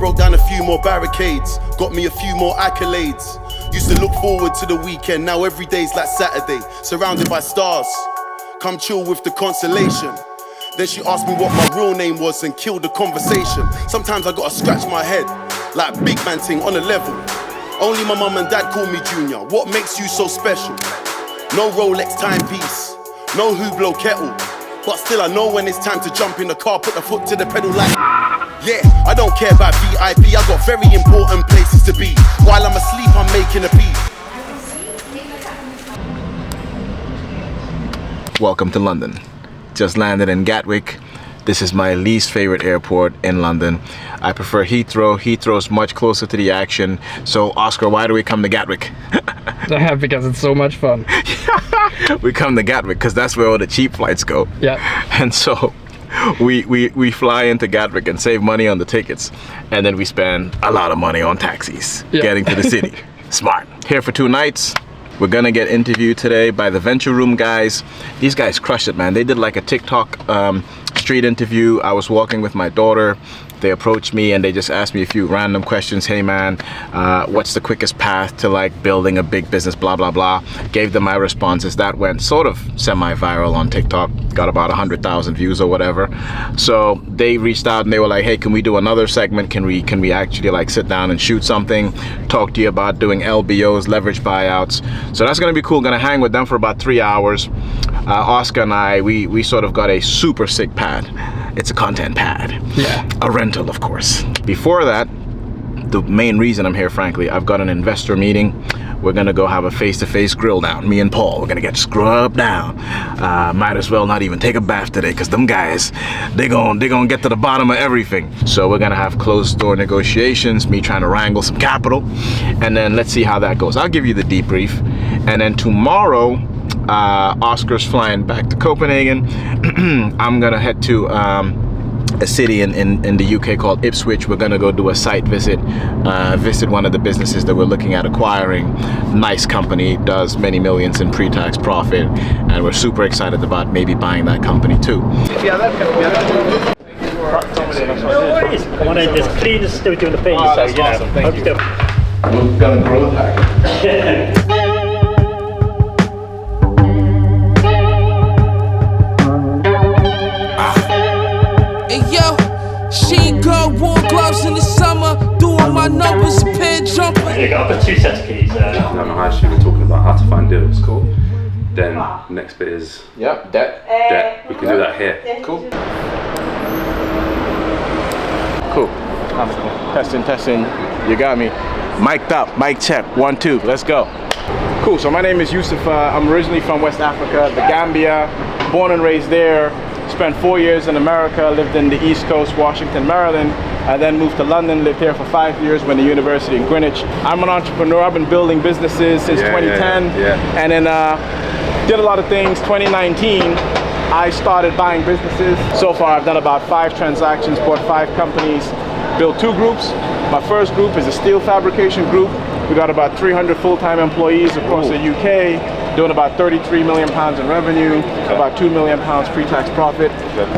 broke down a few more barricades, got me a few more accolades. Used to look forward to the weekend, now every day's like Saturday. Surrounded by stars, come chill with the consolation. Then she asked me what my real name was and killed the conversation. Sometimes I gotta scratch my head, like big man ting on a level. Only my mum and dad call me Junior. What makes you so special? No Rolex timepiece, no Hublot kettle. But still I know when it's time to jump in the car, put the foot to the pedal like yeah, I don't care about VIP, I got very important places to be. While I'm asleep, I'm making a beat. Welcome to London. Just landed in Gatwick. This is my least favorite airport in London. I prefer Heathrow. Heathrow's much closer to the action. So Oscar, why do we come to Gatwick? Because it's so much fun. We come to Gatwick because that's where all the cheap flights go. Yeah. And so we fly into Gatwick and save money on the tickets, and then we spend a lot of money on taxis getting to the city. Smart. Here for 2 nights. We're gonna get interviewed today by the Venture Room guys. These guys crushed it, man. They did like a TikTok street interview. I was walking with my daughter. They approached me and they just asked me a few random questions. Hey man, what's the quickest path to like building a big business, blah, blah, blah. Gave them my responses. That went sort of semi-viral on TikTok. Got about 100,000 views or whatever. So they reached out and they were like, hey, can we do another segment? Can we actually like sit down and shoot something? Talk to you about doing LBOs, leverage buyouts. So that's gonna be cool. Gonna hang with them for about 3 hours. Oscar and I, we sort of got a super sick pad. It's a content pad. Yeah. A rental, of course. Before that, the main reason I'm here, frankly, I've got an investor meeting. We're gonna go have a face-to-face grill down. Me and Paul, we're gonna get scrubbed down. Might as well not even take a bath today, because them guys, they gonna get to the bottom of everything. So we're gonna have closed door negotiations, me trying to wrangle some capital, and then let's see how that goes. I'll give you the debrief. And then tomorrow, Oscar's flying back to Copenhagen. I'm gonna head to a city in the UK called Ipswich. We're gonna go do a site visit, visit one of the businesses that we're looking at acquiring. Nice company, does many millions in pre-tax profit, and we're super excited about maybe buying that company too. No worries. I want to just clean the still doing the thing. Oh, that's awesome. Thank you. We're gonna grow that. In the summer, doing my numbers, pen jumping. There you go, I've got 2 sets of keys. I don't know how she was talking about how to find deals. Cool. Then next bit is debt. debt. We can do that here. Cool. Cool. Testing. You got me. Mic'd up. Mic check. 1, 2. Let's go. Cool. So my name is Yusufa. I'm originally from West Africa, the Gambia. Born and raised there. Spent 4 years in America. Lived in the East Coast, Washington, Maryland. I then moved to London, lived here for 5 years, went to university in Greenwich. I'm an entrepreneur. I've been building businesses since 2010. And then did a lot of things. 2019, I started buying businesses. So far, I've done about 5 transactions, bought 5 companies, built 2 groups. My first group is a steel fabrication group. We got about 300 full-time employees across the UK, doing about 33 million pounds in revenue, about 2 million pounds pre-tax profit.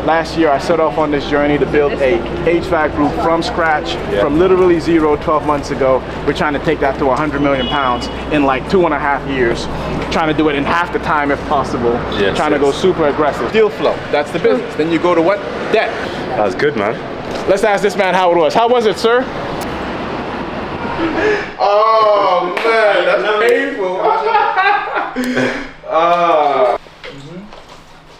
Last year, I set off on this journey to build a HVAC group from scratch, from literally zero 12 months ago. We're trying to take that to 100 million pounds in like 2.5 years. Trying to do it in half the time if possible. Trying to go super aggressive. Deal flow, that's the business. Then you go to what? Debt. That was good, man. Let's ask this man how it was. How was it, sir? Oh man, that's painful.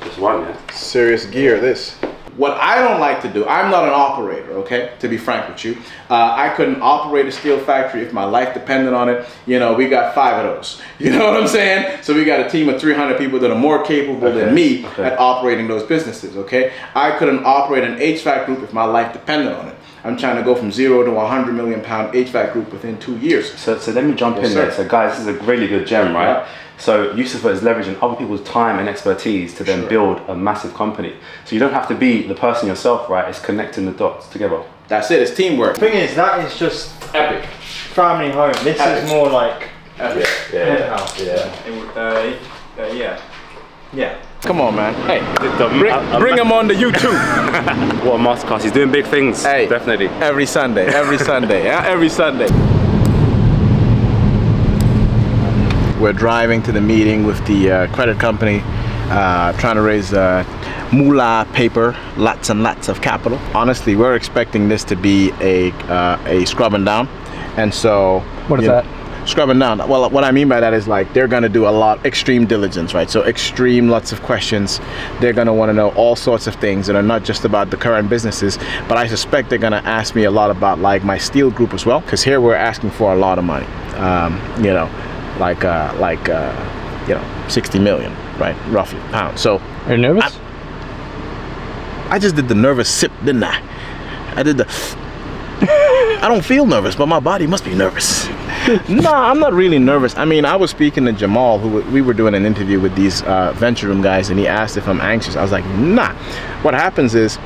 Just one, yeah. Serious gear, this. What I don't like to do, I'm not an operator, okay? To be frank with you. I couldn't operate a steel factory if my life depended on it. You know, we got 5 of those. You know what I'm saying? So we got a team of 300 people that are more capable than me at operating those businesses, okay? I couldn't operate an HVAC group if my life depended on it. I'm trying to go from 0 to 100 million pound HVAC group within 2 years. So let me jump in there. So guys, this is a really good gem, right? Yeah. So Yusufa is leveraging other people's time and expertise to then build a massive company. So you don't have to be the person yourself, right? It's connecting the dots together. That's it, it's teamwork. The thing is, that is just epic. Family home. This is more like epic. penthouse. Yeah. Come on, man. Hey, I'm bring him on the YouTube. What a masterclass. He's doing big things. Hey, definitely. Every Sunday, yeah, every Sunday. We're driving to the meeting with the credit company, trying to raise moolah paper, lots and lots of capital. Honestly, we're expecting this to be a scrubbing down, and so What is that? Scrubbing down. Well, what I mean by that is like they're gonna do a lot extreme diligence, right? So extreme, lots of questions. They're gonna want to know all sorts of things that are not just about the current businesses, but I suspect they're gonna ask me a lot about like my steel group as well, because here we're asking for a lot of money. You know, like 60 million, right? Roughly pounds. So Are you nervous? I just did the nervous sip, didn't I? I did the. I don't feel nervous, but my body must be nervous. Nah, I'm not really nervous. I mean, I was speaking to Jamal, who we were doing an interview with these venture room guys, and he asked if I'm anxious. I was like, nah. What happens is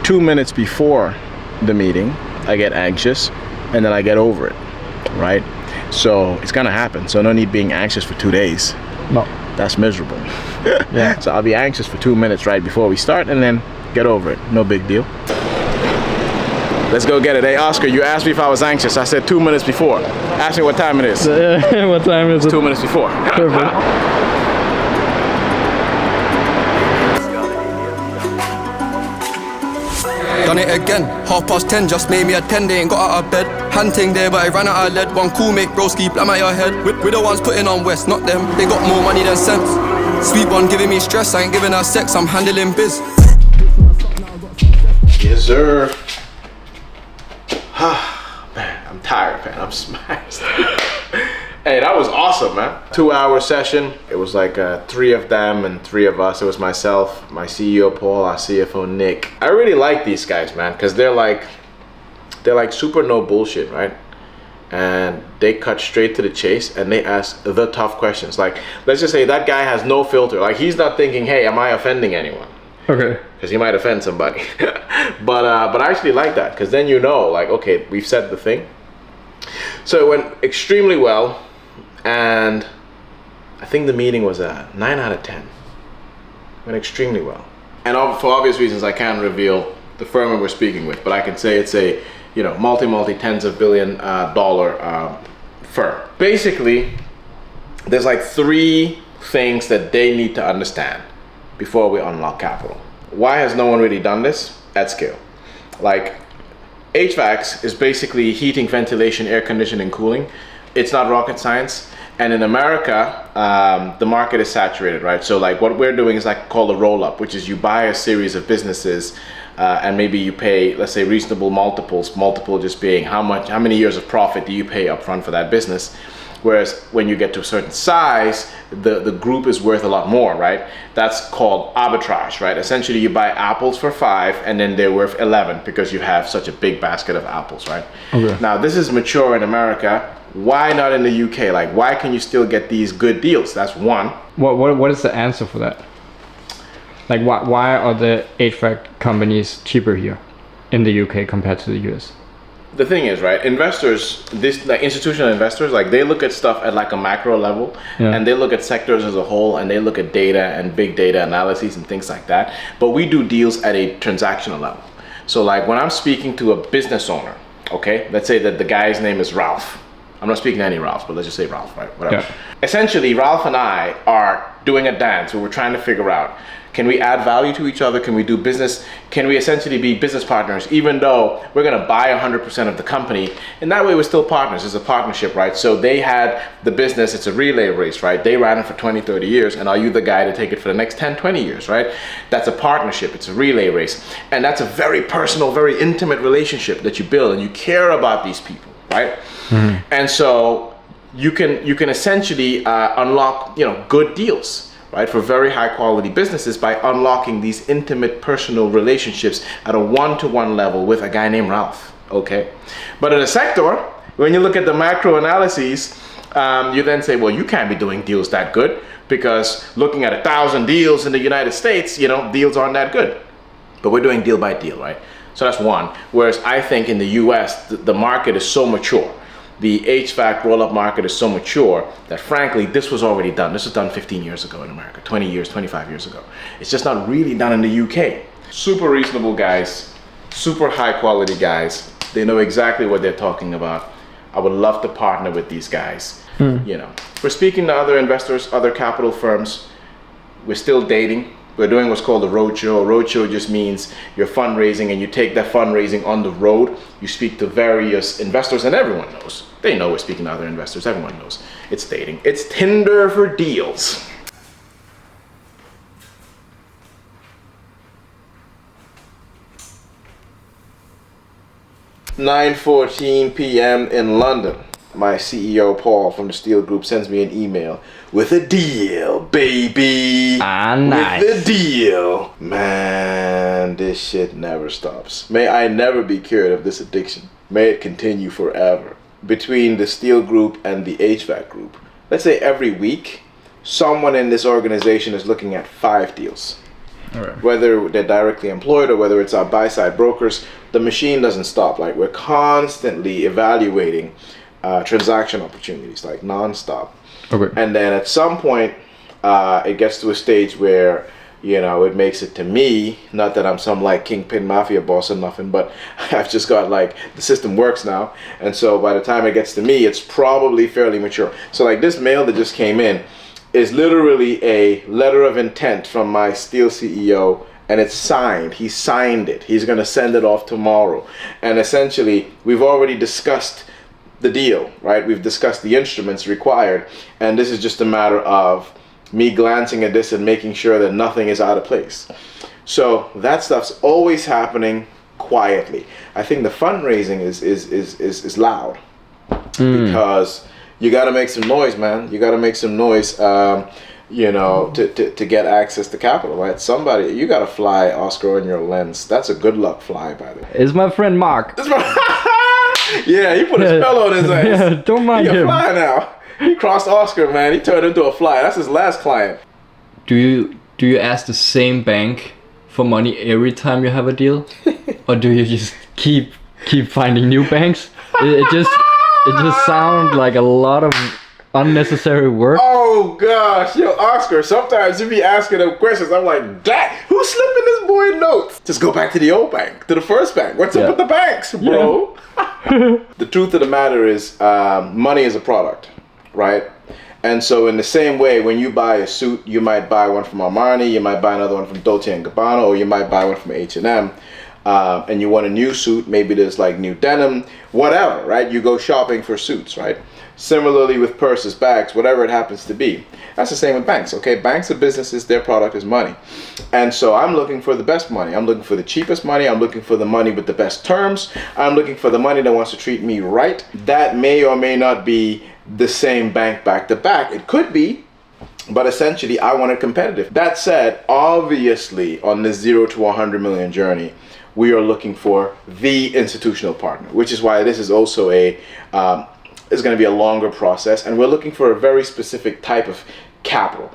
2 minutes before the meeting, I get anxious, and then I get over it, right? So it's gonna happen. So no need being anxious for 2 days. No. That's miserable. Yeah. So I'll be anxious for 2 minutes right before we start, and then get over it. No big deal. Let's go get it. Hey, Oscar, you asked me if I was anxious. I said 2 minutes before. Ask me what time it is. What time is it? 2 minutes before. Perfect. Done it again, 10:30, just made me a 10, they ain't got out of bed. Hunting there, but I ran out of lead. One cool mate, broski, blam at your head. We're the ones putting on West, not them. They got more money than sense. Sweet one giving me stress, I ain't giving her sex, I'm handling biz. Yes, sir. Man, I'm tired, man. I'm smashed. Hey, that was awesome, man. 2-hour session. It was like 3 of them and 3 of us. It was myself, my CEO Paul, our CFO Nick. I really like these guys, man, because they're like super no bullshit, right? And they cut straight to the chase and they ask the tough questions. Like, let's just say that guy has no filter. Like, he's not thinking, hey, am I offending anyone? Okay. Because he might offend somebody. but I actually like that, because then you know, like, okay, we've said the thing. So it went extremely well, and I think the meeting was a 9 out of 10. Went extremely well. And for obvious reasons, I can't reveal the firm we're speaking with, but I can say it's a, you know, multi tens of billion dollar firm. Basically, there's like 3 things that they need to understand before we unlock capital. Why has no one really done this at scale? Like, HVAC is basically heating, ventilation, air conditioning, cooling. It's not rocket science. And in America, the market is saturated, right? So like what we're doing is like called a roll-up, which is you buy a series of businesses and maybe you pay, let's say, reasonable multiples, multiple just being how many years of profit do you pay upfront for that business? Whereas when you get to a certain size, the group is worth a lot more, right? That's called arbitrage, right? Essentially, you buy apples for 5 and then they're worth 11 because you have such a big basket of apples, right? Okay. Now, this is mature in America. Why not in the UK? Like, why can you still get these good deals? That's one. What is the answer for that? Like, why are the HVAC companies cheaper here in the UK compared to the US? The thing is, right, investors, like institutional investors, like they look at stuff at like a macro level, and they look at sectors as a whole, and they look at data and big data analyses and things like that. But we do deals at a transactional level. So like when I'm speaking to a business owner, okay, let's say that the guy's name is Ralph. I'm not speaking to any Ralphs, but let's just say Ralph, right? Whatever. Yeah. Essentially, Ralph and I are doing a dance where we're trying to figure out, can we add value to each other? Can we do business? Can we essentially be business partners, even though we're going to buy 100% of the company? And that way we're still partners. It's a partnership, right? So they had the business. It's a relay race, right? They ran it for 20, 30 years. And are you the guy to take it for the next 10, 20 years, right? That's a partnership. It's a relay race. And that's a very personal, very intimate relationship that you build, and you care about these people, right? Mm-hmm. And so you can essentially unlock, good deals, right, for very high quality businesses by unlocking these intimate personal relationships at a one-to-one level with a guy named Ralph, okay? But in a sector, when you look at the macro analyses, you then say, well, you can't be doing deals that good, because looking at 1,000 deals in the United States, deals aren't that good. But we're doing deal by deal, right? So that's one. Whereas I think in the US, the market is so mature the HVAC roll-up market is so mature that frankly, this was already done. This was done 15 years ago in America, 20 years, 25 years ago. It's just not really done in the UK. Super reasonable guys, super high quality guys. They know exactly what they're talking about. I would love to partner with these guys. You know, we're speaking to other investors, other capital firms. We're still dating. We're doing what's called a roadshow. A roadshow just means you're fundraising and you take that fundraising on the road. You speak to various investors and everyone knows. They know we're speaking to other investors. Everyone knows. It's dating. It's Tinder for deals. (9:14 p.m. in London). My CEO, Paul, from the Steel Group sends me an email with a deal, baby. Nice. With the deal. Man, this shit never stops. May I never be cured of this addiction. May it continue forever. Between the Steel Group and the HVAC Group, let's say every week, someone in this organization is looking at 5 deals. All right. Whether they're directly employed or whether it's our buy-side brokers, the machine doesn't stop. Like, we're constantly evaluating transaction opportunities, like non-stop. Okay. And then at some point, it gets to a stage where, you know, it makes it to me, not that I'm some like kingpin mafia boss or nothing, but I've just got like, the system works now. And so by the time it gets to me, it's probably fairly mature. So like this mail that just came in is literally a letter of intent from my Steel CEO, and it's signed. He signed it. He's going to send it off tomorrow. And essentially, we've already discussed the deal, right? We've discussed the instruments required, and this is just a matter of me glancing at this and making sure that nothing is out of place. So that stuff's always happening quietly. I think the fundraising is loud because you got to make some noise, man. You got to make some noise, you know, to get access to capital, right? Somebody, you got to fly Oscar on your lens. That's a good luck fly, by the way. It's my friend Mark. Yeah, he put a spell on his ass. Yeah, don't mind he him. He a fly now. He crossed Oscar, man. He turned into a fly. That's his last client. Do you ask the same bank for money every time you have a deal, or do you just keep finding new banks? It just sounds like a lot of unnecessary work. Oh gosh, yo, Oscar, sometimes you be asking them questions. I'm like, Dad, who's slipping this boy notes? Just go back to the old bank, to the first bank. What's up with the banks, bro? Yeah. The truth of the matter is, money is a product, right? And so in the same way, when you buy a suit, you might buy one from Armani, you might buy another one from Dolce & Gabbana, or you might buy one from H&M. And you want a new suit, maybe there's like new denim, whatever, right? You go shopping for suits, right? Similarly with purses, bags, whatever it happens to be. That's the same with banks, okay? Banks are businesses, their product is money. And so I'm looking for the best money. I'm looking for the cheapest money. I'm looking for the money with the best terms. I'm looking for the money that wants to treat me right. That may or may not be the same bank back to back. It could be, but essentially I want it competitive. That said, obviously on this 0 to 100 million journey, we are looking for the institutional partner, which is why this is also it's going to be a longer process, and we're looking for a very specific type of capital.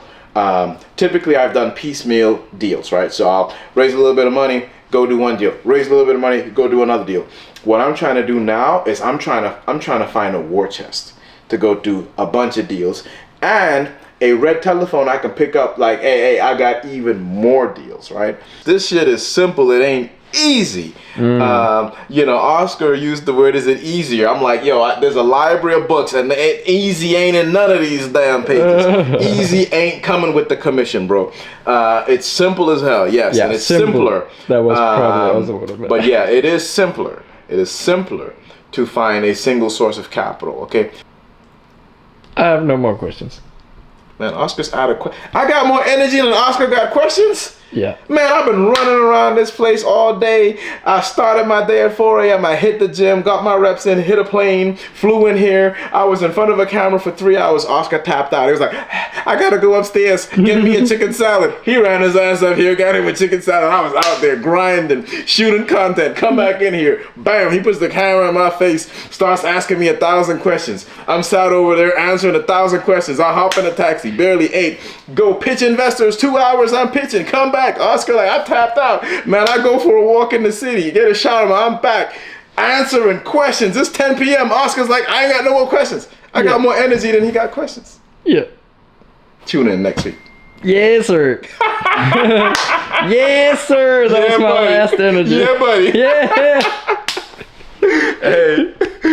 Typically, I've done piecemeal deals, right? So I'll raise a little bit of money, go do one deal. Raise a little bit of money, go do another deal. What I'm trying to do now is I'm trying to find a war chest to go do a bunch of deals, and a red telephone I can pick up like, hey, I got even more deals, right? This shit is simple. It ain't easy. You know, Oscar used the word, is it easier? I'm like, yo, there's a library of books and easy ain't in none of these damn pages. Easy ain't coming with the commission, bro. It's simple as hell, yes, and it's simpler. That was probably also what I meant. But yeah, it is simpler. It is simpler to find a single source of capital, okay? I have no more questions. Man, Oscar's out of questions. I got more energy than Oscar got questions? Yeah. Man, I've been running around this place all day. I started my day at 4 a.m. I hit the gym, got my reps in, hit a plane, flew in here. I was in front of a camera for 3 hours. Oscar tapped out. He was like, I gotta go upstairs, get me a chicken salad. He ran his ass up here, got him a chicken salad. I was out there grinding, shooting content. Come back in here. Bam, he puts the camera in my face, starts asking me 1,000 questions. I'm sat over there answering 1,000 questions. I hop in a taxi, barely ate. Go pitch investors, 2 hours I'm pitching. Come back. Oscar like, I tapped out. Man, I go for a walk in the city, get a shower, I'm back. answering questions. It's 10 p.m. Oscar's like, I ain't got no more questions. I got more energy than he got questions. Yeah. Tune in next week. Yes, sir. Yes, sir. That was my buddy. last energy. Yeah, buddy. Yeah. Hey.